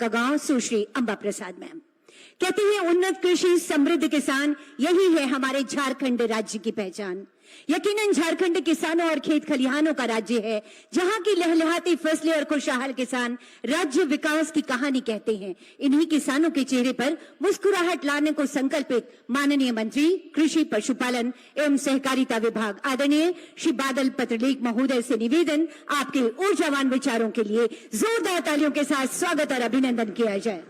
बड़कागांव सुश्री Amba Prasad ma'am. कहते हैं उन्नत कृषि समृद्ध किसान, यही है हमारे झारखंड राज्य की पहचान। यकीनन झारखंड किसानों और खेत खलिहानों का राज्य है, जहां की लहलहाती फसलें और खुशहाल किसान राज्य विकास की कहानी कहते हैं। इन्हीं किसानों के चेहरे पर मुस्कुराहट लाने को संकल्पित माननीय मंत्री कृषि पशुपालन एवं सहकारिता विभाग आदरणीय श्री बादल पत्रलेख महोदय से निवेदन, आपके ऊर्जावान विचारों के लिए जोरदार तालियों के साथ स्वागत और अभिनंदन किया जाए।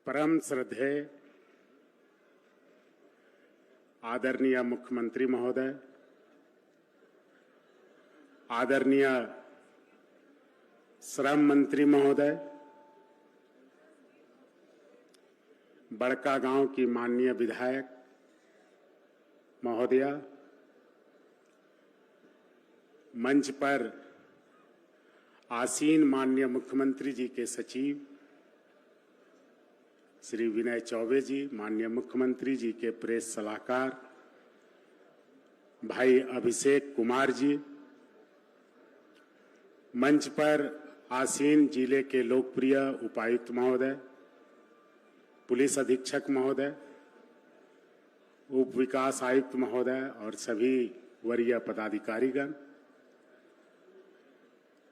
परम श्रद्धेय आदरणीय मुख्यमंत्री महोदय, आदरणीय श्रम मंत्री महोदय, बड़कागांव की माननीय विधायक महोदया, मंच पर आसीन माननीय मुख्यमंत्री जी के सचिव श्री विनय चौबे जी, माननीय मुख्यमंत्री जी के प्रेस सलाहकार भाई अभिषेक कुमार जी, मंच पर आसीन जिले के लोकप्रिय उपायुक्त महोदय, पुलिस अधीक्षक महोदय, उप विकास आयुक्त महोदय और सभी वरीय पदाधिकारीगण,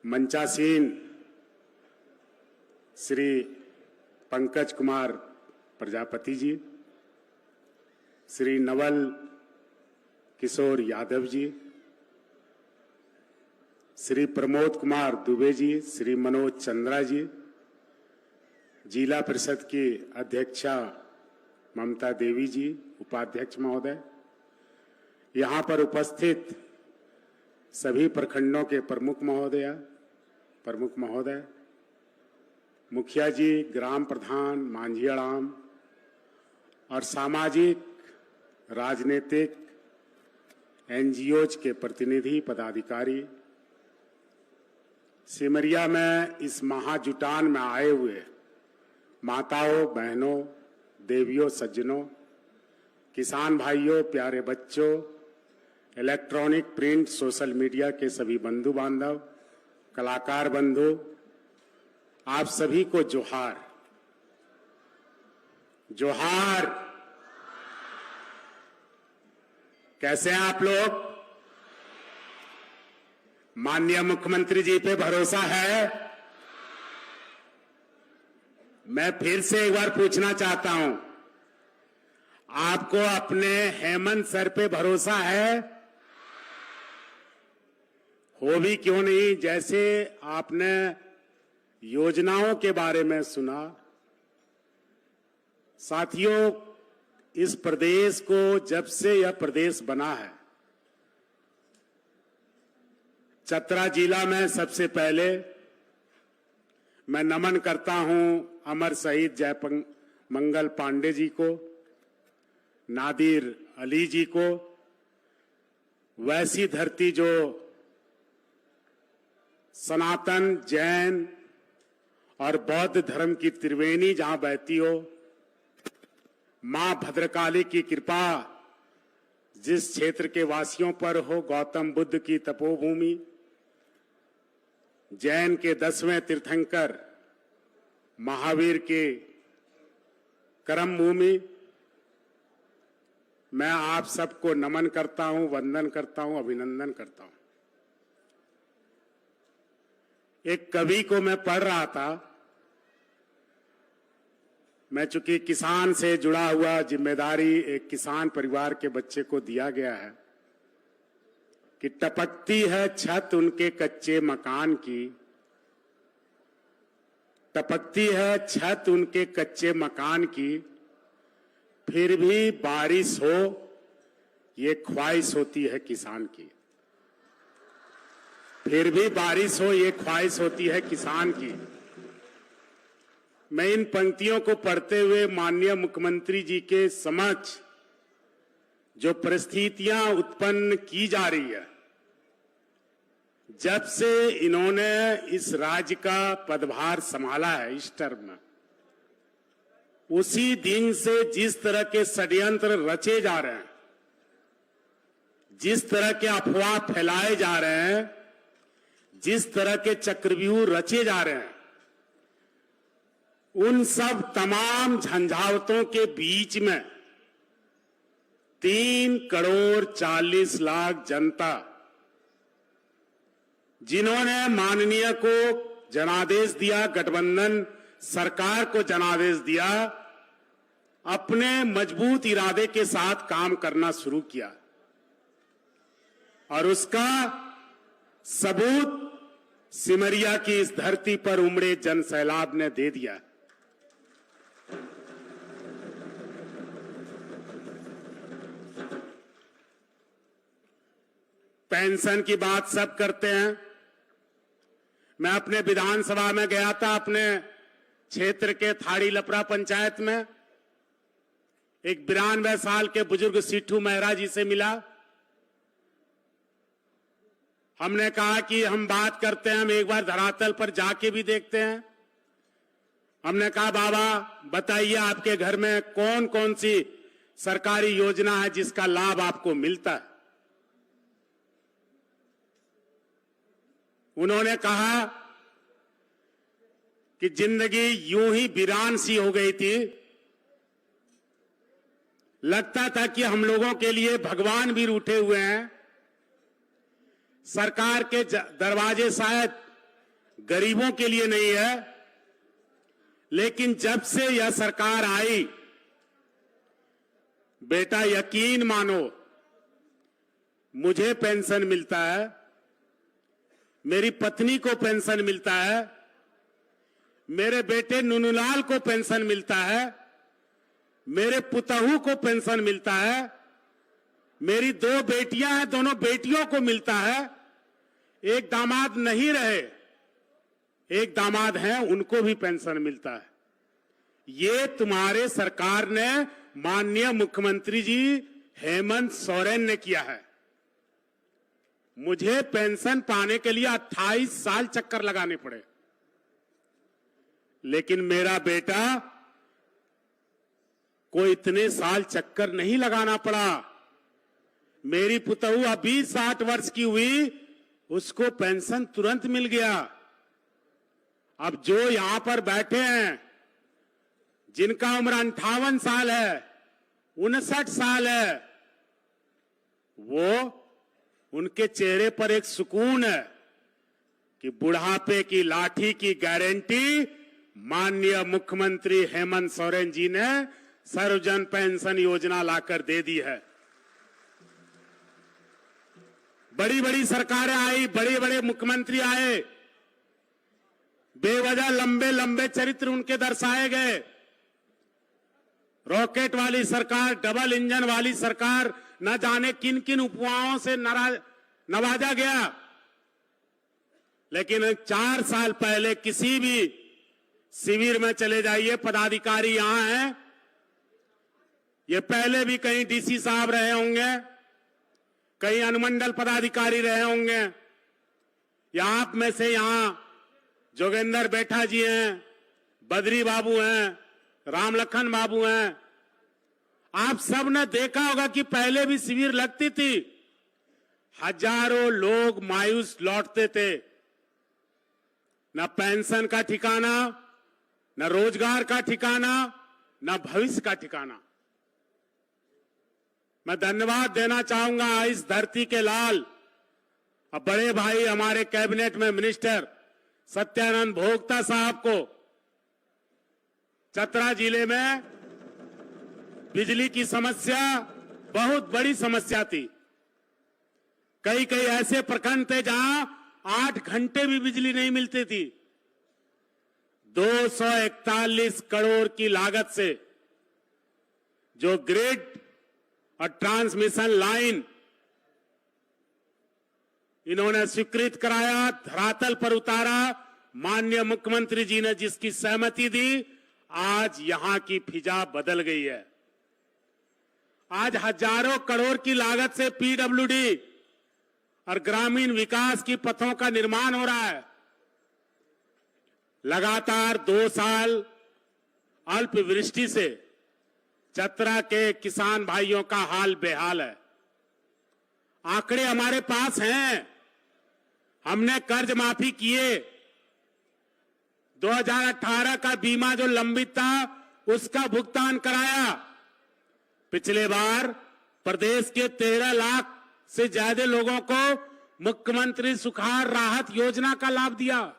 मंचासीन श्री पंकज कुमार प्रजापति जी, श्री नवल किशोर यादव जी, श्री प्रमोद कुमार दुबे जी, श्री मनोज चंद्रा जी, जिला परिषद की अध्यक्षा ममता देवी जी, उपाध्यक्ष महोदय, यहाँ पर उपस्थित सभी प्रखंडों के प्रमुख महोदय, मुखिया जी, ग्राम प्रधान, मांझियाराम और सामाजिक राजनीतिक एनजीओज के प्रतिनिधि पदाधिकारी, सिमरिया में इस महाजुटान में आए हुए माताओं, बहनों, देवियों, सज्जनों, किसान भाइयों, प्यारे बच्चों, इलेक्ट्रॉनिक, प्रिंट, सोशल मीडिया के सभी बंधु बांधव, कलाकार बंधु, आप सभी को जोहार। जोहार। कैसे हैं आप लोग? माननीय मुख्यमंत्री जी पे भरोसा है? मैं फिर से एक बार पूछना चाहता हूं, आपको अपने हेमंत सर पे भरोसा है? हो भी क्यों नहीं, जैसे आपने योजनाओं के बारे में सुना। साथियों, इस प्रदेश को जब से यह प्रदेश बना है, चतरा जिला में सबसे पहले मैं नमन करता हूं अमर शहीद जयमंगल पांडे जी को, नादिर अली जी को। वैसी धरती जो सनातन, जैन और बौद्ध धर्म की त्रिवेणी जहां बहती हो, मां भद्रकाली की कृपा जिस क्षेत्र के वासियों पर हो, गौतम बुद्ध की तपोभूमि, जैन के 10वें तीर्थंकर महावीर के कर्म भूमि, मैं आप सबको नमन करता हूं, वंदन करता हूं, अभिनंदन करता हूं। एक कवि को मैं पढ़ रहा था, मैं चूंकि किसान से जुड़ा हुआ जिम्मेदारी एक किसान परिवार के बच्चे को दिया गया है कि टपकती है छत उनके कच्चे मकान की, टपकती है छत उनके कच्चे मकान की, फिर भी बारिश हो ये ख्वाहिश होती है किसान की, फिर भी बारिश हो ये ख्वाहिश होती है किसान की। मैं इन पंक्तियों को पढ़ते हुए माननीय मुख्यमंत्री जी के समक्ष जो परिस्थितियां उत्पन्न की जा रही है, जब से इन्होंने इस राज्य का पदभार संभाला है इस टर्म में, उसी दिन से जिस तरह के षड्यंत्र रचे जा रहे हैं, जिस तरह के अफवाह फैलाए जा रहे हैं, जिस तरह के चक्रव्यूह रचे जा रहे हैं, उन सब तमाम झंझावतों के बीच में 3,40,00,000 जनता, जिन्होंने माननीय को जनादेश दिया, गठबंधन सरकार को जनादेश दिया, अपने मजबूत इरादे के साथ काम करना शुरू किया और उसका सबूत सिमरिया की इस धरती पर उमड़े जन सैलाब ने दे दिया। पेंशन की बात सब करते हैं। मैं अपने विधानसभा में गया था, अपने क्षेत्र के थाड़ी लपरा पंचायत में एक 92 साल के बुजुर्ग सिट्ठू मेहरा जी से मिला। हमने कहा कि हम बात करते हैं, हम एक बार धरातल पर जाके भी देखते हैं। हमने कहा बाबा बताइए आपके घर में कौन कौन सी सरकारी योजना है जिसका लाभ आपको मिलता है। उन्होंने कहा कि जिंदगी यूं ही वीरान सी हो गई थी, लगता था कि हम लोगों के लिए भगवान भी रूठे हुए हैं। सरकार के दरवाजे शायद गरीबों के लिए नहीं है, लेकिन जब से यह सरकार आई, बेटा यकीन मानो, मुझे पेंशन मिलता है, मेरी पत्नी को पेंशन मिलता है, मेरे बेटे नुनुलाल को पेंशन मिलता है, मेरे पुतहू को पेंशन मिलता है, मेरी 2 बेटियां हैं, दोनों बेटियों को मिलता है। एक दामाद नहीं रहे, एक दामाद हैं, उनको भी पेंशन मिलता है। ये तुम्हारे सरकार ने, माननीय मुख्यमंत्री जी हेमंत सोरेन ने किया है। मुझे पेंशन पाने के लिए 28 साल चक्कर लगाने पड़े, लेकिन मेरा बेटा को इतने साल चक्कर नहीं लगाना पड़ा। मेरी पुतहू अभी 60 वर्ष की हुई, उसको पेंशन तुरंत मिल गया। अब जो यहां पर बैठे हैं, जिनका उम्र 58 साल है, 59 साल है, वो उनके चेहरे पर एक सुकून है कि बुढ़ापे की लाठी की गारंटी माननीय मुख्यमंत्री हेमंत सोरेन जी ने सर्वजन पेंशन योजना लाकर दे दी है। बड़ी बड़ी सरकारें आई, बड़े बड़े मुख्यमंत्री आए, बेवजह लंबे लंबे चरित्र उनके दर्शाए गए। रॉकेट वाली सरकार, डबल इंजन वाली सरकार, न जाने किन किन उपमाओं से नवाजा गया। लेकिन 4 साल पहले किसी भी शिविर में चले जाइए, पदाधिकारी यहां हैं, ये पहले भी कहीं डीसी साहब रहे होंगे, कहीं अनुमंडल पदाधिकारी रहे होंगे, या आप में से यहां जोगेंद्र बैठा जी हैं, बद्री बाबू हैं, राम लखन बाबू हैं। आप सब ने देखा होगा कि पहले भी शिविर लगती थी, हजारों लोग मायूस लौटते थे। न पेंशन का ठिकाना, न रोजगार का ठिकाना, न भविष्य का ठिकाना। मैं धन्यवाद देना चाहूंगा इस धरती के लाल, अब बड़े भाई हमारे कैबिनेट में मिनिस्टर सत्यानंद भोक्ता साहब को। चतरा जिले में बिजली की समस्या बहुत बड़ी समस्या थी। कई कई ऐसे प्रखंड थे जहां 8 घंटे भी बिजली नहीं मिलती थी। 241 करोड़ की लागत से जो ग्रिड और ट्रांसमिशन लाइन इन्होंने स्वीकृत कराया, धरातल पर उतारा, माननीय मुख्यमंत्री जी ने जिसकी सहमति दी, आज यहां की फिजा बदल गई है। आज हजारों करोड़ की लागत से पीडब्ल्यूडी और ग्रामीण विकास की पथों का निर्माण हो रहा है। लगातार 2 साल अल्प वृष्टि से चतरा के किसान भाइयों का हाल बेहाल है। आंकड़े हमारे पास हैं। हमने कर्ज माफी किए। 2018 का बीमा जो लंबित था उसका भुगतान कराया। पिछले बार प्रदेश के 13 लाख से ज्यादा लोगों को मुख्यमंत्री सुखाड़ राहत योजना का लाभ दिया।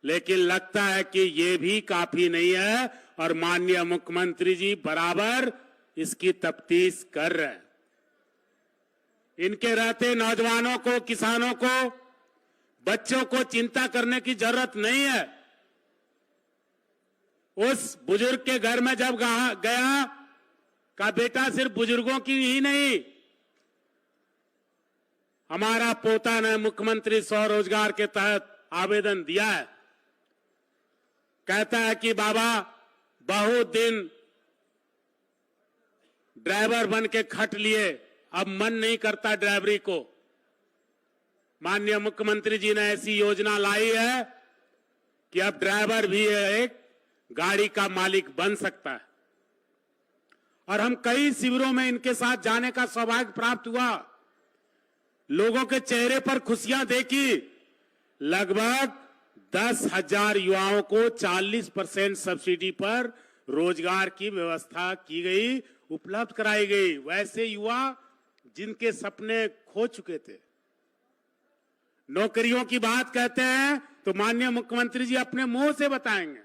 लेकिन लगता है कि ये भी काफी नहीं है और माननीय मुख्यमंत्री जी बराबर इसकी तफ्तीश कर रहे हैं। इनके रहते नौजवानों को, किसानों को, बच्चों को चिंता करने की जरूरत नहीं है। उस बुजुर्ग के घर में जब गया का बेटा सिर्फ बुजुर्गों की ही नहीं, हमारा पोता ने मुख्यमंत्री स्वरोजगार के तहत आवेदन दिया है। कहता है कि बाबा बहुत दिन ड्राइवर बन के खट लिए, अब मन नहीं करता ड्राइवरी को। माननीय मुख्यमंत्री जी ने ऐसी योजना लाई है कि अब ड्राइवर भी एक गाड़ी का मालिक बन सकता है। और हम कई शिविरों में इनके साथ जाने का सौभाग्य प्राप्त हुआ। लोगों के चेहरे पर खुशियां देखी। लगभग 10,000 युवाओं को 40% सब्सिडी पर रोजगार की व्यवस्था की गई, उपलब्ध कराई गई। वैसे युवा जिनके सपने खो चुके थे। नौकरियों की बात कहते हैं तो माननीय मुख्यमंत्री जी अपने मुंह से बताएंगे।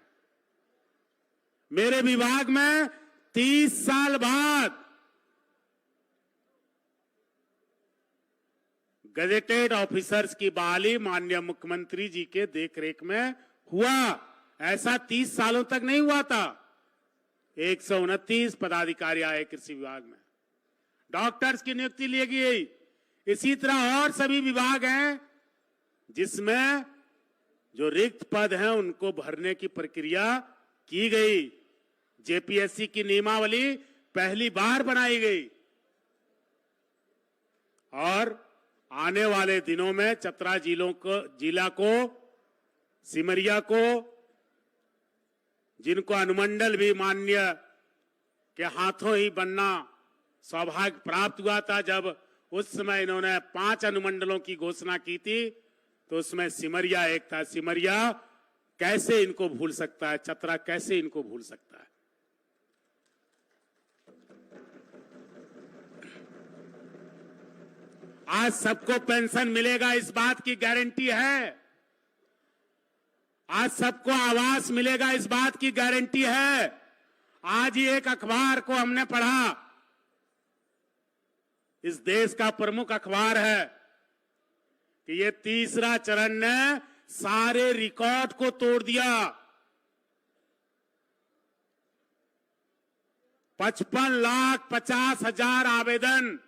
मेरे विभाग में 30 साल बाद गजेटेड ऑफिसर्स की बहाली माननीय मुख्यमंत्री जी के देखरेख में हुआ। ऐसा 30 सालों तक नहीं हुआ था। 129 पदाधिकारी आए कृषि विभाग में। डॉक्टर्स की नियुक्ति ली गई। इसी तरह और सभी विभाग हैं जिसमें जो रिक्त पद हैं उनको भरने की प्रक्रिया की गई। जेपीएससी की नियमावली पहली बार बनाई गई और आने वाले दिनों में चतरा जिला को, सिमरिया को, जिनको अनुमंडल भी माननीय के हाथों ही बनना सौभाग्य प्राप्त हुआ था, जब उस समय इन्होंने 5 अनुमंडलों की घोषणा की थी तो उसमें सिमरिया एक था। सिमरिया कैसे इनको भूल सकता है, चतरा कैसे इनको भूल सकता है। आज सबको पेंशन मिलेगा इस बात की गारंटी है। आज सबको आवास मिलेगा इस बात की गारंटी है। आज ही एक अखबार को हमने पढ़ा, इस देश का प्रमुख अखबार है, कि ये तीसरा चरण ने सारे रिकॉर्ड को तोड़ दिया। 55,50,000 आवेदन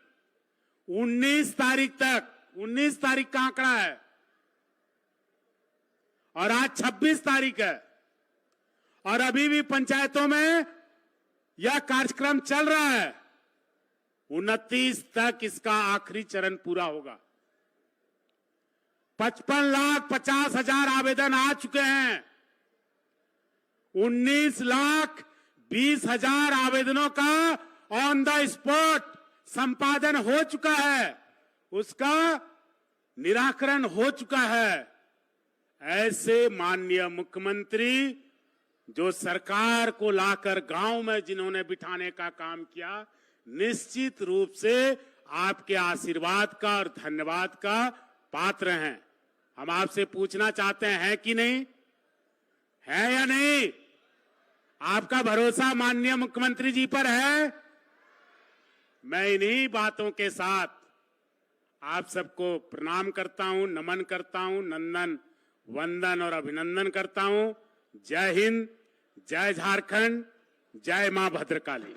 19 तारीख तक, 19 तारीख का आंकड़ा है और आज 26 तारीख है और अभी भी पंचायतों में यह कार्यक्रम चल रहा है। 29 तक इसका आखिरी चरण पूरा होगा। 55,50,000 आवेदन आ चुके हैं। 19,20,000 आवेदनों का ऑन द स्पॉट संपादन हो चुका है, उसका निराकरण हो चुका है। ऐसे माननीय मुख्यमंत्री जो सरकार को लाकर गांव में जिन्होंने बिठाने का काम किया, निश्चित रूप से आपके आशीर्वाद का और धन्यवाद का पात्र हैं। हम आपसे पूछना चाहते हैं कि नहीं है या नहीं? आपका भरोसा माननीय मुख्यमंत्री जी पर है? मैं इन्हीं बातों के साथ आप सबको प्रणाम करता हूं, नमन करता हूं, नंदन वंदन और अभिनंदन करता हूं। जय हिंद, जय झारखंड, जय मां भद्रकाली।